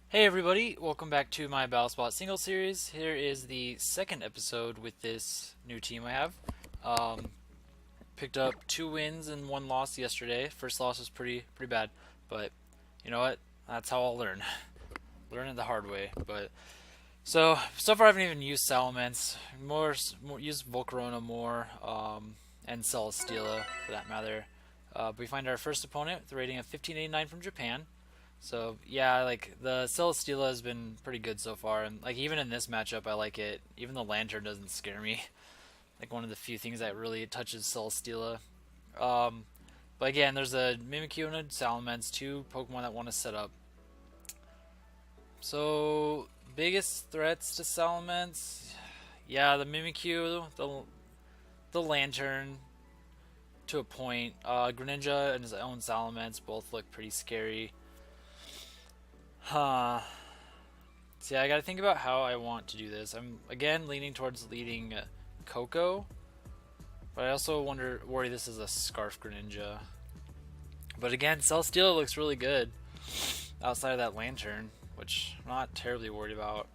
Hey everybody, welcome back to my Battle Spot single series. Here is the second episode with this new team I have. Um, Picked up 2 wins and 1 loss yesterday. First loss was pretty bad, but you know what? That's how I'll learn. Learn it the hard way. But so far I haven't even used Salamence. More used Volcarona more, and Celesteela for that matter. But we find our first opponent with a rating of 1589 from Japan. So yeah, like the Celesteela has been pretty good so far, and like even in this matchup, I like it. Even the Lantern doesn't scare me. Like one of the few things that really touches Celesteela. Um, but again, there's a Mimikyu and a Salamence, two Pokemon that want to set up. So biggest threats to Salamence, yeah, the Mimikyu, the Lantern to a point. Greninja and his own Salamence both look pretty scary. Huh. See, I gotta think about how I want to do this. I'm again leaning towards leading Coco, but I also worry this is a Scarf Greninja. But again, Celesteela looks really good outside of that Lantern, which I'm not terribly worried about.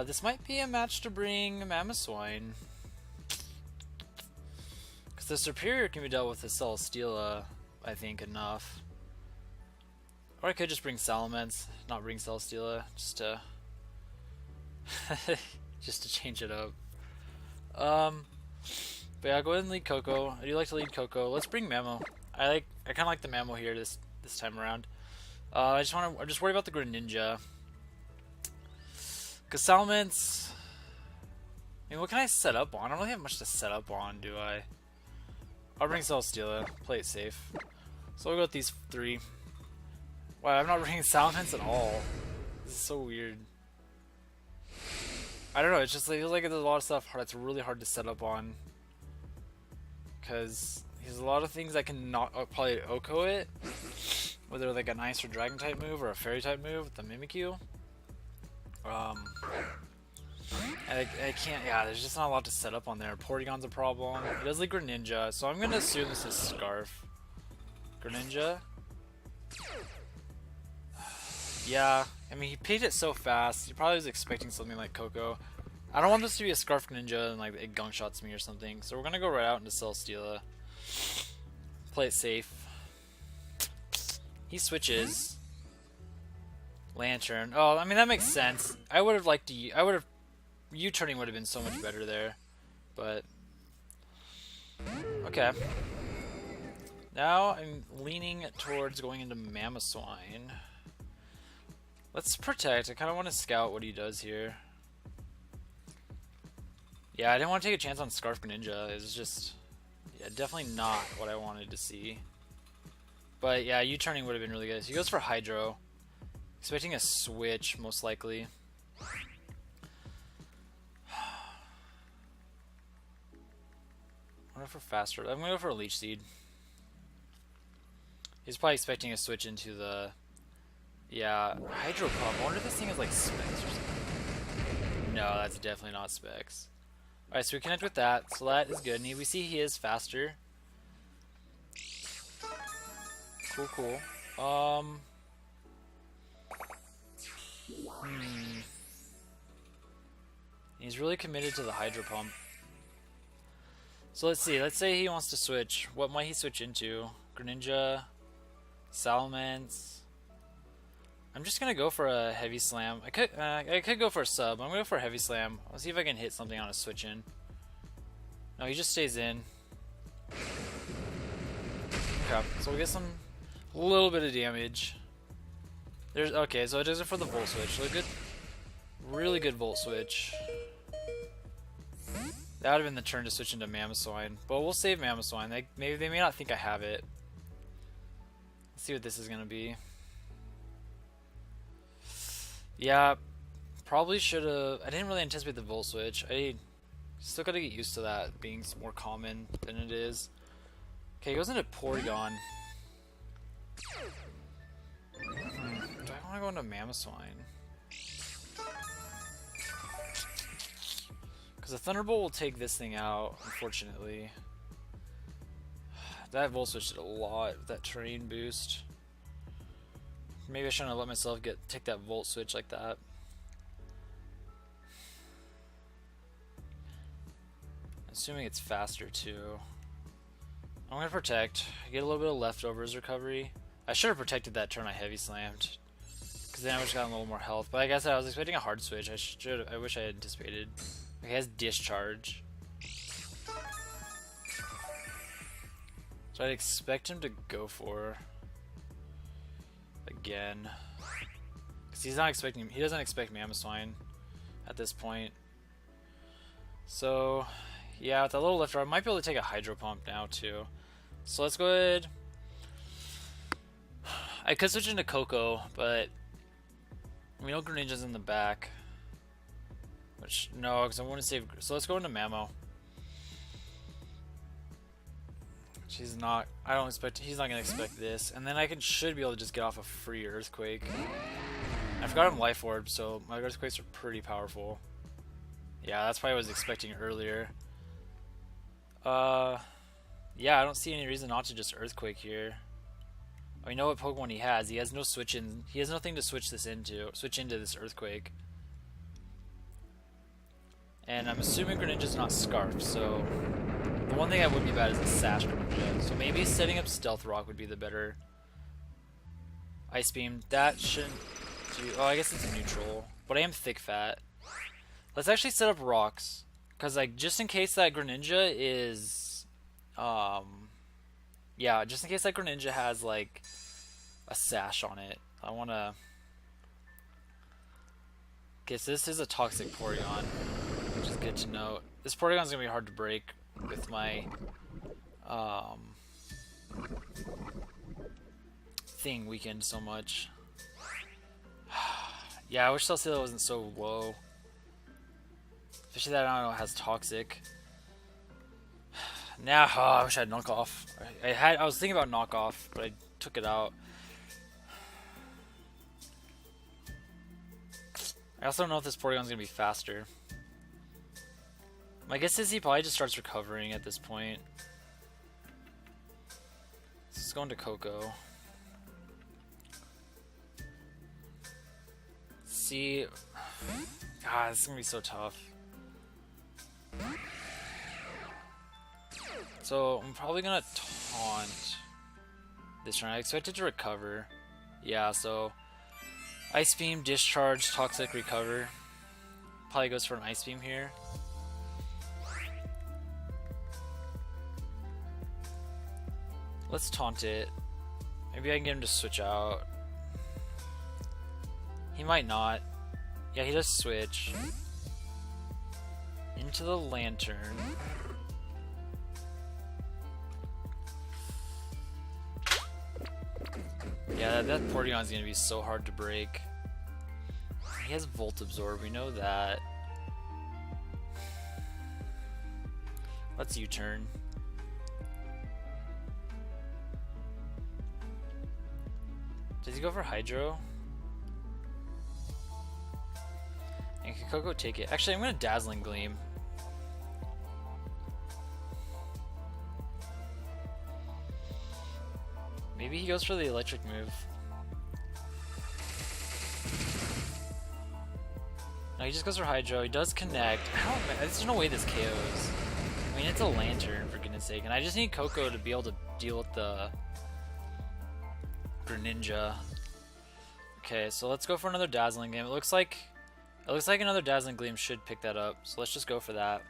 This might be a match to bring Mamoswine, because the Superior can be dealt with the Celesteela, I think, enough. Or I could just bring Salamence, not bring Celesteela, just to just to change it up. But yeah, go ahead and lead Coco. I do like to lead Coco. Let's bring Mamo. I kind of like the Mamo here this time around. I'm just worried about the Greninja. Cause Salamence. I mean, what can I set up on? I don't really have much to set up on, do I? I'll bring Celesteela. Play it safe. So we'll go with these three. Wow, I'm not bringing Salamence at all. This is so weird. I don't know, it feels like there's a lot of stuff that's really hard to set up on. Because there's a lot of things that can not probably Oko it. Whether like an Ice or Dragon type move or a Fairy type move with the Mimikyu. I can't, yeah, there's just not a lot to set up on there. Porygon's a problem. It does like Greninja, so I'm gonna assume this is Scarf. Greninja. Yeah, I mean, he paid it so fast. He probably was expecting something like Coco. I don't want this to be a Scarf Ninja and like it gunk shots me or something. So we're gonna go right out into Celesteela. Play it safe. He switches. Lantern. Oh, I mean that makes sense. I would have liked to. U-turning would have been so much better there, but okay. Now I'm leaning towards going into Mamoswine. Let's protect. I kind of want to scout what he does here. Yeah, I didn't want to take a chance on Scarf Greninja. It was just, yeah, definitely not what I wanted to see. But yeah, U-turning would have been really good. So he goes for Hydro. Expecting a switch, most likely. I'm going to go for faster. I'm going to go for a Leech Seed. He's probably expecting a switch into the... Yeah, Hydro Pump. I wonder if this thing is like Specs or something. No, that's definitely not Specs. Alright, so we connect with that, so that is good. And we see he is faster. Cool. He's really committed to the Hydro Pump. So let's see. Let's say he wants to switch. What might he switch into? Greninja, Salamence. I'm just gonna go for a Heavy Slam. I could go for a sub. I'm gonna go for a Heavy Slam. Let's see if I can hit something on a switch in. No, he just stays in. Okay, so we'll get some little bit of damage. Okay, so it does it for the Volt Switch. So a good, really good Volt Switch. That would have been the turn to switch into Mamoswine, but we'll save Mamoswine. They may not think I have it. Let's see what this is gonna be. Yeah, probably should have. I didn't really anticipate the Volt Switch. I still gotta get used to that being more common than it is. Okay, he goes into Porygon. Do I want to go into Mamoswine? Because the Thunderbolt will take this thing out, unfortunately. That Volt Switch did a lot with that terrain boost. Maybe I shouldn't have let myself take that volt switch like that. Assuming it's faster too. I'm gonna protect. Get a little bit of leftovers recovery. I should have protected that turn I heavy slammed, because then I would have gotten a little more health. But like I said, I was expecting a hard switch. I wish I had anticipated. Okay, he has discharge. So I'd expect him to go for again, because he's not expecting. He doesn't expect Mamoswine at this point. So yeah, with that little lifter, I might be able to take a Hydro Pump now too. So let's go ahead. I could switch into Coco, but we know Greninja's in the back. Which, no, because I want to save. So let's go into Mamo. She's not. I don't expect. He's not gonna expect this, and then I should be able to just get off a free Earthquake. I forgot I'm Life Orb, so my Earthquakes are pretty powerful. Yeah, that's probably what I was expecting earlier. Yeah, I don't see any reason not to just Earthquake here. We know what Pokemon he has. He has no switch in. He has nothing to switch this into. Switch into this Earthquake. And I'm assuming Greninja's not Scarf, so the one thing that would be bad is a Sash Greninja. So maybe setting up Stealth Rock would be the better. Ice Beam. That shouldn't do. Oh, I guess it's a neutral. But I am Thick Fat. Let's actually set up rocks, because like just in case that Greninja is, yeah, just in case that Greninja has like a sash on it, I wanna. Guess this is a toxic Porygon, which is good to note. This Porygon's gonna be hard to break with my thing weakened so much. Yeah, I wish Celesteela wasn't so low. Especially that I don't know has toxic. Now, I wish I had knockoff. I was thinking about knockoff, but I took it out. I also don't know if this Porygon's gonna be faster. My guess is he probably just starts recovering at this point. Let's go into Coco. See, God, this is gonna be so tough. So I'm probably gonna taunt this turn. I expect it to recover. Yeah, so Ice Beam, Discharge, Toxic, Recover. Probably goes for an Ice Beam here. Let's taunt it. Maybe I can get him to switch out. He might not. Yeah, he does switch. Into the Lantern. Yeah, that Porygon's gonna be so hard to break. He has Volt Absorb, we know that. Let's U-turn. Does he go for Hydro? And can Coco take it? Actually, I'm gonna Dazzling Gleam. Maybe he goes for the electric move. No, he just goes for Hydro. He does connect. There's no way this KOs. I mean, it's a Lantern, for goodness sake. And I just need Coco to be able to deal with the Greninja. Okay, so let's go for another Dazzling Gleam. It looks like another Dazzling Gleam should pick that up. So let's just go for that.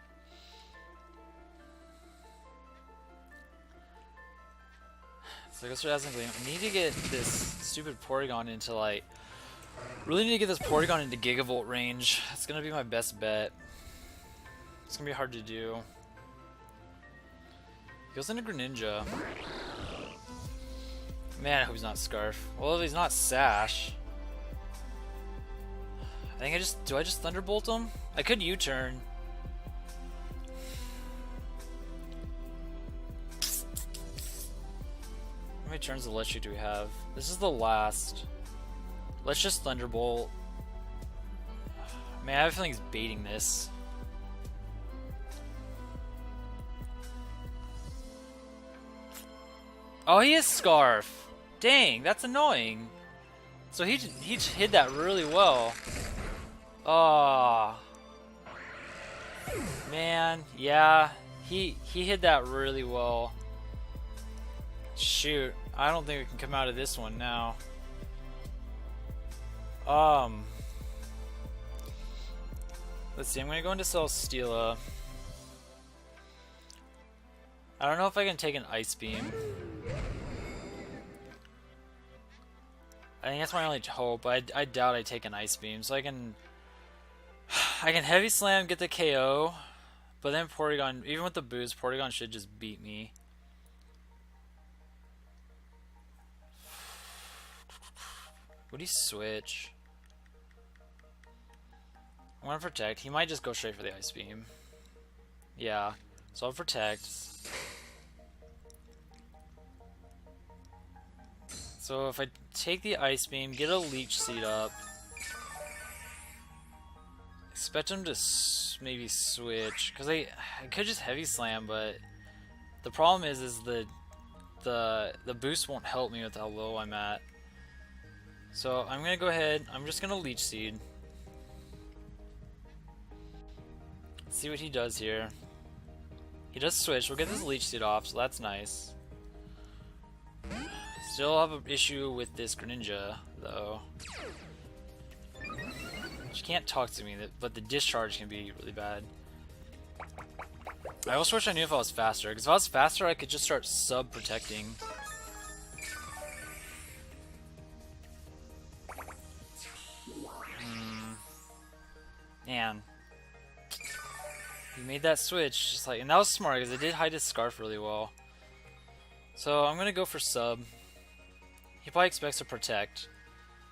So I guess for Dazzling Gleam, I need to get this stupid Porygon into like. Really need to get this Porygon into Gigavolt range. That's gonna be my best bet. It's gonna be hard to do. He goes into Greninja. Man, I hope he's not Scarf. Well, if he's not Sash. I think do I just Thunderbolt him? I could U-turn. How many turns of Electric do we have? This is the last. Let's just Thunderbolt. Man, I have a feeling he's baiting this. Oh, he is Scarf. Dang, that's annoying. So he hid that really well. Oh. Man, yeah. He hid that really well. Shoot. I don't think we can come out of this one now. Let's see, I'm gonna go into Celesteela. I don't know if I can take an Ice Beam. I think that's my only hope. I doubt I take an Ice Beam, so I can Heavy Slam, get the KO, but then Porygon, even with the boost, Porygon should just beat me. Would he switch? I want to protect. He might just go straight for the Ice Beam. Yeah, so I'll protect. So if I take the Ice Beam, get a Leech Seed up, expect him to maybe switch, because I could just Heavy Slam, but the problem is the boost won't help me with how low I'm at. So I'm gonna go ahead. I'm just gonna Leech Seed. Let's see what he does here. He does switch. We'll get this Leech Seed off, so that's nice. Still have an issue with this Greninja, though. She can't talk to me, but the discharge can be really bad. I also wish I knew if I was faster, because if I was faster, I could just start sub-protecting. Man. He made that switch, just like, and that was smart, because it did hide his Scarf really well. So I'm gonna go for sub. He probably expects to protect,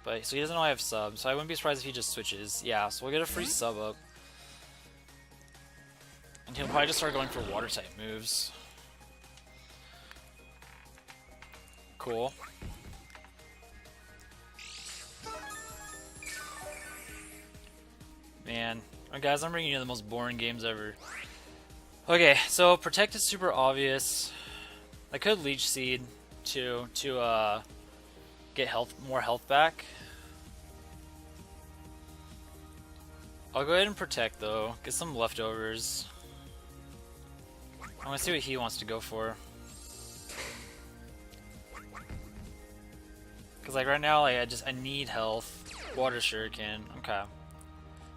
but so he doesn't know I have sub, so I wouldn't be surprised if he just switches. Yeah, so we'll get a free sub up. And he'll probably just start going for water type moves. Cool. Man. Alright guys, I'm bringing you the most boring games ever. Okay, so protect is super obvious. I could Leech Seed to get more health back. I'll go ahead and protect though, get some leftovers. I want to see what he wants to go for. Cause like right now, like I need health. Water Shuriken. Okay.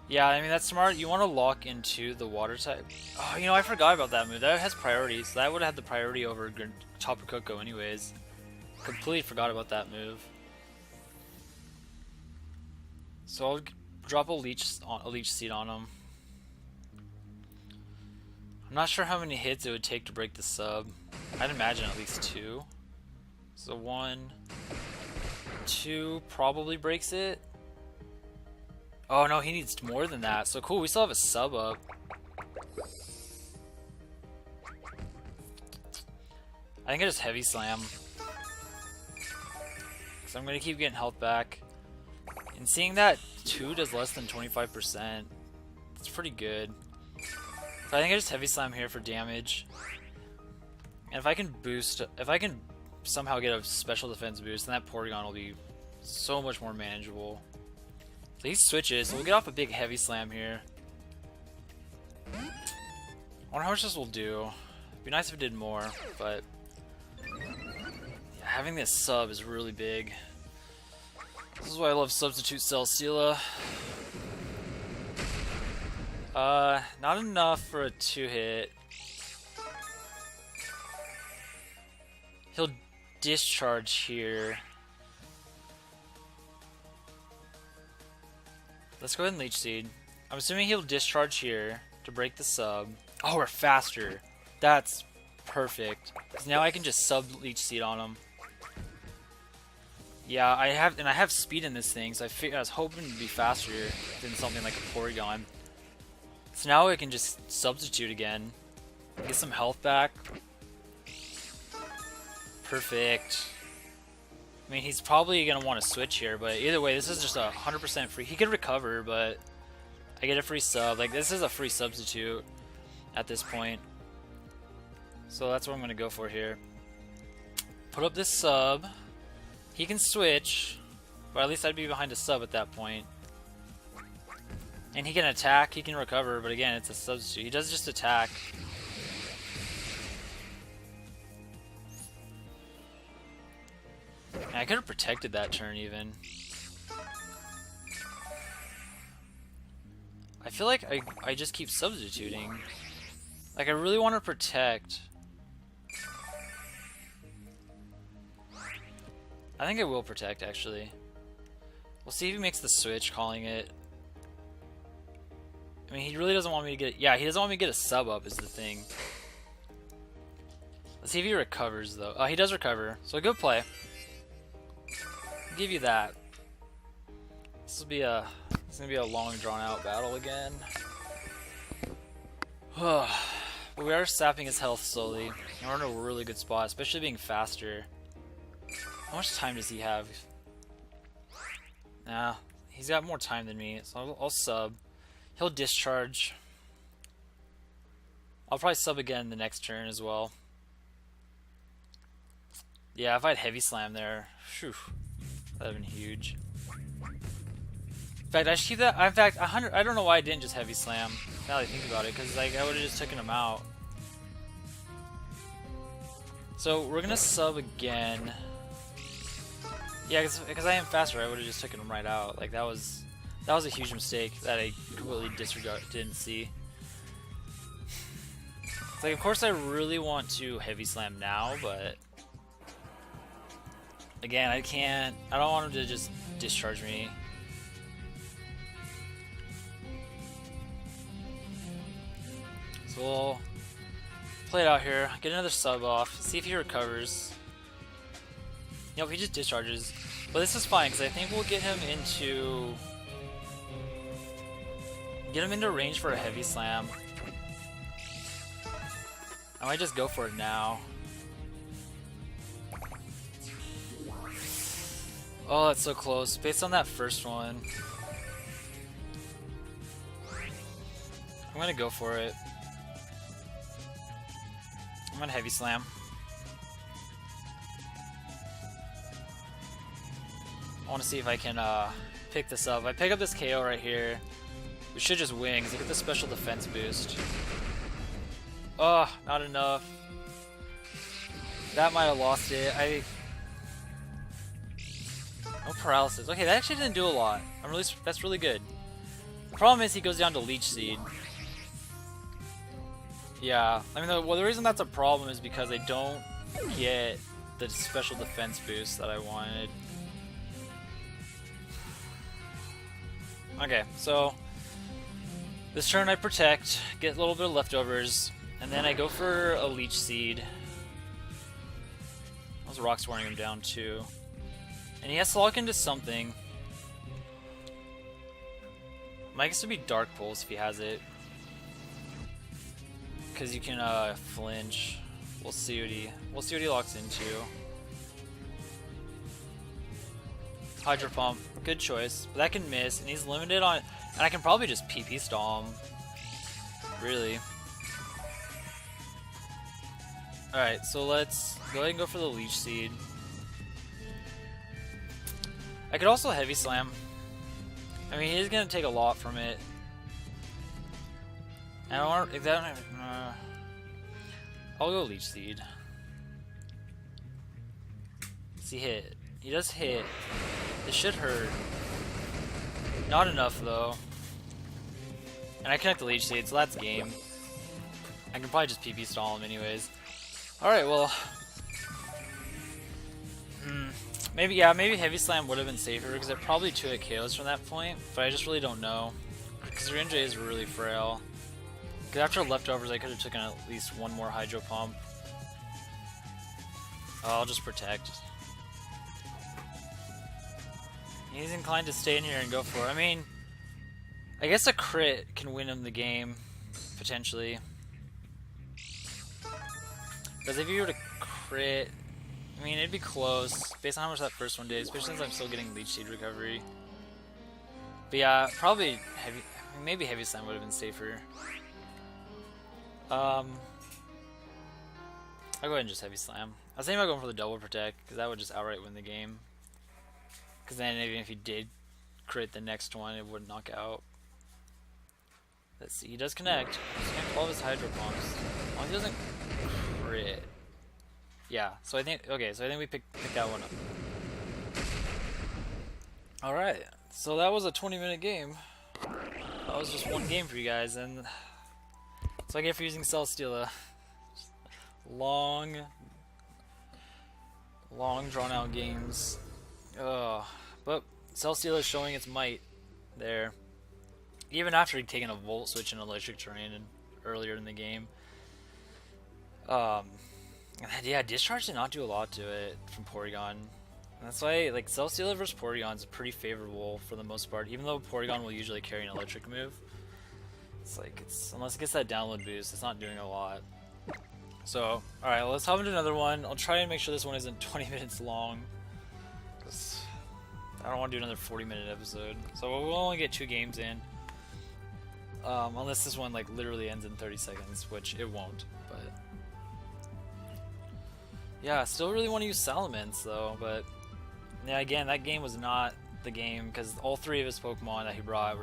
Yeah, I mean that's smart. You want to lock into the water type. Oh, you know I forgot about that move. That has priority, so that would have had the priority over Tapu Koko anyways. Completely forgot about that move. So I'll drop a leech seed on him. I'm not sure how many hits it would take to break the sub. I'd imagine at least 2. So 1, 2 probably breaks it. Oh no, he needs more than that. So cool, we still have a sub up. I think I just Heavy Slam. So I'm gonna keep getting health back. And seeing that 2 does less than 25%, it's pretty good. So I think I just Heavy Slam here for damage. And if I can somehow get a special defense boost, then that Porygon will be so much more manageable. So he switches, so we'll get off a big Heavy Slam here. I wonder how much this will do. It'd be nice if it did more, but yeah, having this sub is really big. This is why I love Substitute Celesteela. Not enough for a 2-hit. He'll discharge here. Let's go ahead and Leech Seed. I'm assuming he'll discharge here to break the sub. Oh, we're faster. That's perfect. 'Cause now I can just sub Leech Seed on him. Yeah, I have speed in this thing, so I was hoping to be faster than something like a Porygon. So now I can just substitute again, get some health back. Perfect. I mean, he's probably gonna want to switch here, but either way, this is just 100% free. He could recover, but I get a free sub. Like, this is a free substitute at this point. So that's what I'm gonna go for here. Put up this sub. He can switch, But at least I'd be behind a sub at that point. And he can attack, he can recover, but again, it's a substitute. He does just attack. And I could have protected that turn even. I feel like I just keep substituting. Like, I really want to protect. I think I will protect, actually. We'll see if he makes the switch, calling it. I mean, he really doesn't want me to get... Yeah, he doesn't want me to get a sub up is the thing. Let's see if he recovers, though. Oh, he does recover. So, good play. I'll give you that. This will be a... It's going to be a long, drawn-out battle again. But we are sapping his health slowly. And we're in a really good spot, especially being faster. How much time does he have? Nah, he's got more time than me, so I'll sub. He'll discharge. I'll probably sub again the next turn as well. Yeah, if I had Heavy Slam there, phew, that would have been huge. In fact, I should keep that. In fact, 100. I don't know why I didn't just Heavy Slam. Now that I think about it, because like I would have just taken him out. So we're gonna sub again. Yeah, because I am faster, I would have just taken him right out. Like that was a huge mistake that I completely didn't see. It's like, of course, I really want to Heavy Slam now, but again, I can't. I don't want him to just discharge me. So we'll play it out here. Get another sub off. See if he recovers. Nope, he just discharges. But this is fine, because I think we'll get him into range for a Heavy Slam. I might just go for it now. Oh, that's so close. Based on that first one, I'm gonna go for it. I'm gonna Heavy Slam. I want to see if I can pick this up. I pick up this KO right here. We should just win because I get the special defense boost. Oh, not enough. That might have lost it. No paralysis. Okay, that actually didn't do a lot. That's really good. The problem is he goes down to Leech Seed. Yeah, I mean, the reason that's a problem is because I don't get the special defense boost that I wanted. Okay, so this turn I protect, get a little bit of leftovers, and then I go for a Leech Seed. Those rocks wearing him down too. And he has to lock into something. Might guess to be Dark Pulse if he has it. Because you can flinch. We'll see what he locks into. Hydro Pump, good choice. But that can miss, and he's limited on. And I can probably just PP stall him. Really. Alright, so let's go ahead and go for the Leech Seed. I could also Heavy Slam. I mean, he's gonna take a lot from it. And I want if that. I'll go Leech Seed. Does he hit? He does hit. This should hurt. Not enough though. And I connect the Leech Seed, so that's game. I can probably just PP stall him anyways. Alright, well. Maybe Heavy Slam would have been safer because it probably 2-hit KOs from that point, but I just really don't know. Because Renjay is really frail. Because after leftovers, I could have taken at least one more Hydro Pump. Oh, I'll just protect. He's inclined to stay in here and go for it. I mean, I guess a crit can win him the game, potentially. Because if you were to crit, I mean, it'd be close, based on how much that first one did, especially since I'm still getting Leech Seed recovery. But yeah, probably maybe Heavy Slam would have been safer. I'll go ahead and just Heavy Slam. I was thinking about going for the double protect, because that would just outright win the game. Because then even if he did crit the next one, it would knock out. Let's see, he does connect. He's connect all of his Hydro Pumps. As long as he doesn't crit. Yeah, so I think, okay, so I think we picked that one up. Alright, so that was a 20-minute game. That was just one game for you guys, and so I get for using Celesteela. Long drawn out games. But Celesteela is showing its might there. Even after he'd taken a Volt Switch in Electric Terrain earlier in the game. Yeah, Discharge did not do a lot to it from Porygon. That's why, like, Celesteela versus Porygon is pretty favorable for the most part, even though Porygon will usually carry an electric move. It's like, unless it gets that download boost, it's not doing a lot. So, alright, let's hop into another one. I'll try and make sure this one isn't 20 minutes long, because I don't want to do another 40-minute episode. So we'll only get 2 games in. Unless this one, like, literally ends in 30 seconds, which it won't, but... Yeah, I still really want to use Salamence, though, but... Yeah, again, that game was not the game, because all 3 of his Pokemon that he brought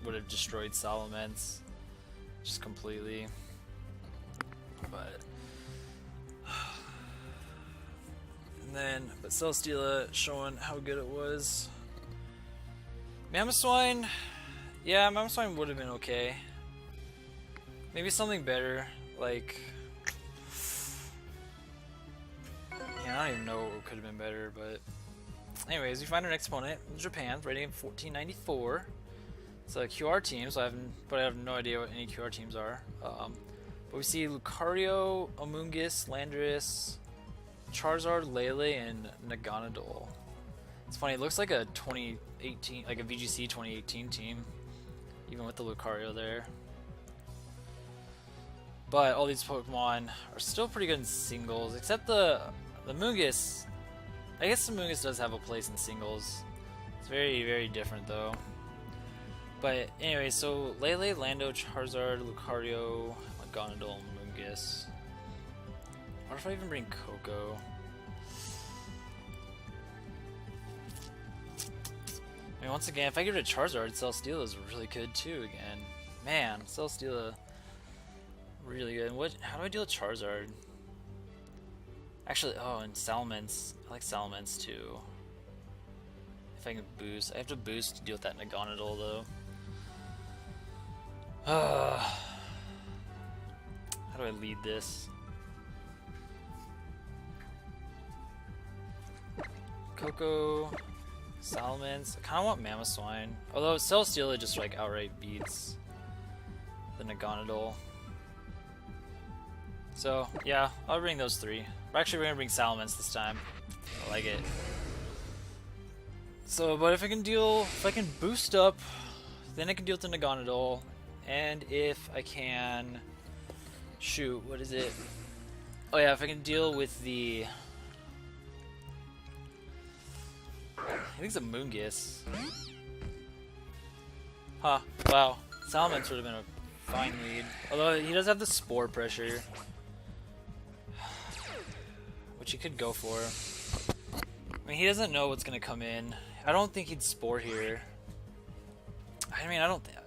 would have destroyed Salamence. Just completely. But... But Celesteela showing how good it was. Mamoswine... Yeah, Mamoswine would have been okay. Maybe something better, like... Yeah, I don't even know what could have been better, but... Anyways, we find our next opponent in Japan, rating 1494. It's a QR team, so I have no idea what any QR teams are. But we see Lucario, Amoonguss, Landorus, Charizard, Lele, and Naganadol. It's funny, it looks like a 2018, like a VGC 2018 team, even with the Lucario there. But all these Pokemon are still pretty good in singles, except the Amoonguss. I guess the Amoonguss does have a place in singles. It's very, very different though. But anyway, so Lele, Lando, Charizard, Lucario, Naganadol, Amoonguss. What if I even bring Coco? I mean, once again, if I get rid of Charizard, Celesteela is really good too again. Man, Celesteela, really good. How do I deal with Charizard? Actually, oh, and Salamence. I like Salamence too. If I can boost. I have to boost to deal with that Naganadol though. How do I lead this? Coco, Salamence. I kind of want Mamoswine. Although Celesteela just like outright beats the Naganadol. So yeah, I'll bring those 3. Actually, we're gonna bring Salamence this time. I like it. So, but if I can boost up, then I can deal with the Naganadol. And if I can, shoot, what is it? Oh yeah, if I can deal with the, I think it's a Amoonguss. Huh, wow. Salamence would have been a fine lead. Although he does have the Spore pressure, which he could go for. I mean, he doesn't know what's going to come in. I don't think he'd Spore here. I mean, I don't think...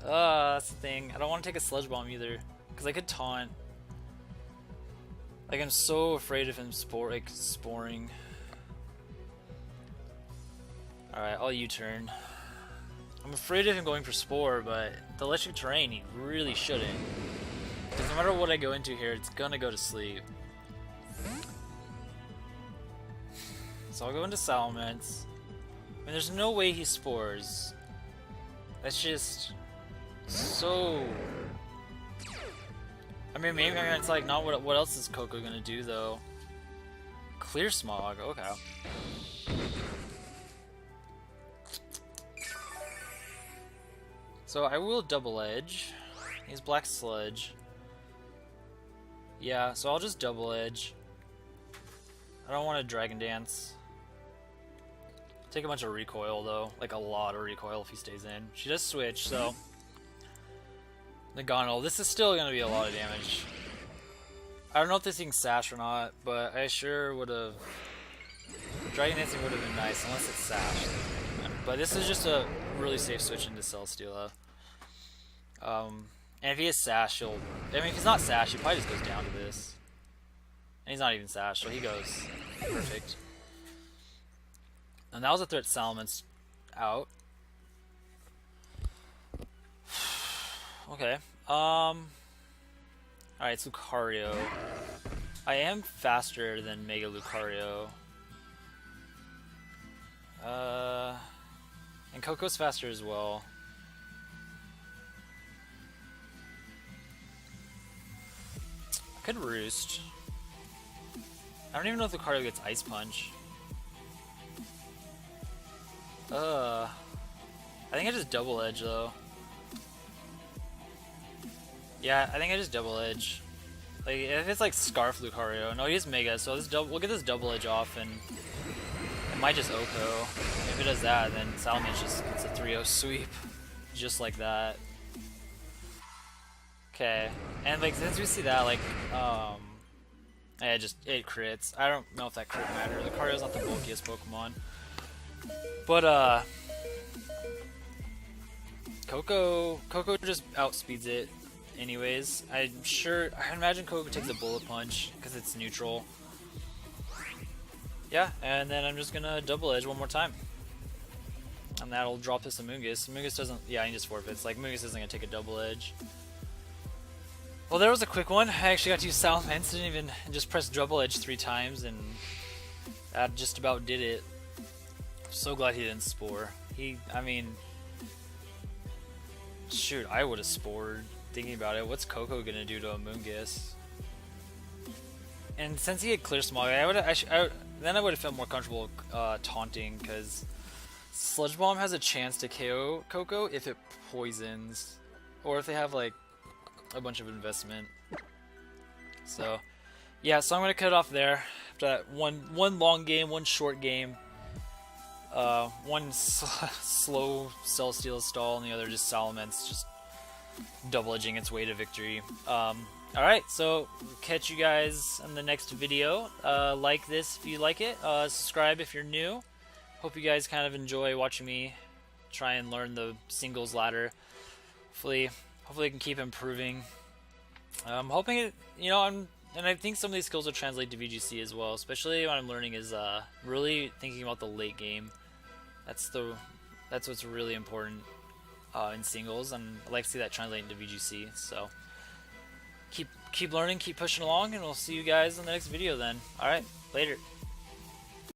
that's the thing. I don't want to take a Sludge Bomb either, because I could taunt. Like, I'm so afraid of him sporing. Alright, I'll U-turn. I'm afraid of him going for Spore, but the Electric Terrain, he really shouldn't. Because no matter what I go into here, it's gonna go to sleep. So I'll go into Salamence. I mean, there's no way he Spores. That's just so... I mean, maybe it's like not what else is Coco gonna do though? Clear Smog, okay. So I will Double Edge. He's Black Sludge. Yeah, so I'll just Double Edge. I don't want to Dragon Dance. Take a bunch of recoil though, like a lot of recoil if he stays in. She does switch, so Naganadol. This is still gonna be a lot of damage. I don't know if this thing Sash or not, but I sure would have Dragon Dancing would have been nice, unless it's Sash. But this is just a really safe switch into Celesteela. And if he is Sash, he'll... I mean, if he's not Sash, he probably just goes down to this. And he's not even Sash, so he goes perfect. And that was a threat Salamence out. Okay. Alright, it's Lucario. I am faster than Mega Lucario. And Coco's faster as well. I could Roost. I don't even know if Lucario gets Ice Punch. I think I just Double Edge though. Yeah, I think I just Double Edge. Like, if it's like Scarf Lucario. No, he is Mega, so we'll get this Double Edge off, and it might just Oko. If it does that, then Salamence just gets a 3-0 sweep. Just like that. Okay. And like, since we see that, like, yeah, it crits. I don't know if that crit matters. Lucario's not the bulkiest Pokemon. But, Coco just outspeeds it anyways. I imagine Coco takes a Bullet Punch because it's neutral. Yeah, and then I'm just gonna Double Edge one more time. And that'll drop this Amoonguss. Amoonguss doesn't, yeah, he just forfeits. Like, Amoonguss isn't gonna take a Double Edge. Well, there was a quick one. I actually got to use Salamence, didn't even just press Double Edge 3 times, and that just about did it. I'm so glad he didn't Spore. I mean, shoot, I would have Spored. Thinking about it, what's Coco gonna do to Amoonguss? And since he had Clear Smog, then I would have felt more comfortable taunting, because Sludge Bomb has a chance to KO Coco if it poisons, or if they have like a bunch of investment. So yeah, so I'm gonna cut it off there after that one long game, one short game, one slow Celesteela stall, and the other just Salamence just double edging its way to victory. Alright, so catch you guys in the next video. Like this if you like it, subscribe if you're new. Hope you guys kind of enjoy watching me try and learn the singles ladder. Hopefully I can keep improving. I'm hoping it, and I think some of these skills will translate to VGC as well, especially what I'm learning is really thinking about the late game. That's what's really important in singles, and I'd like to see that translate into VGC. So keep learning, keep pushing along, and we'll see you guys in the next video then. Alright, later.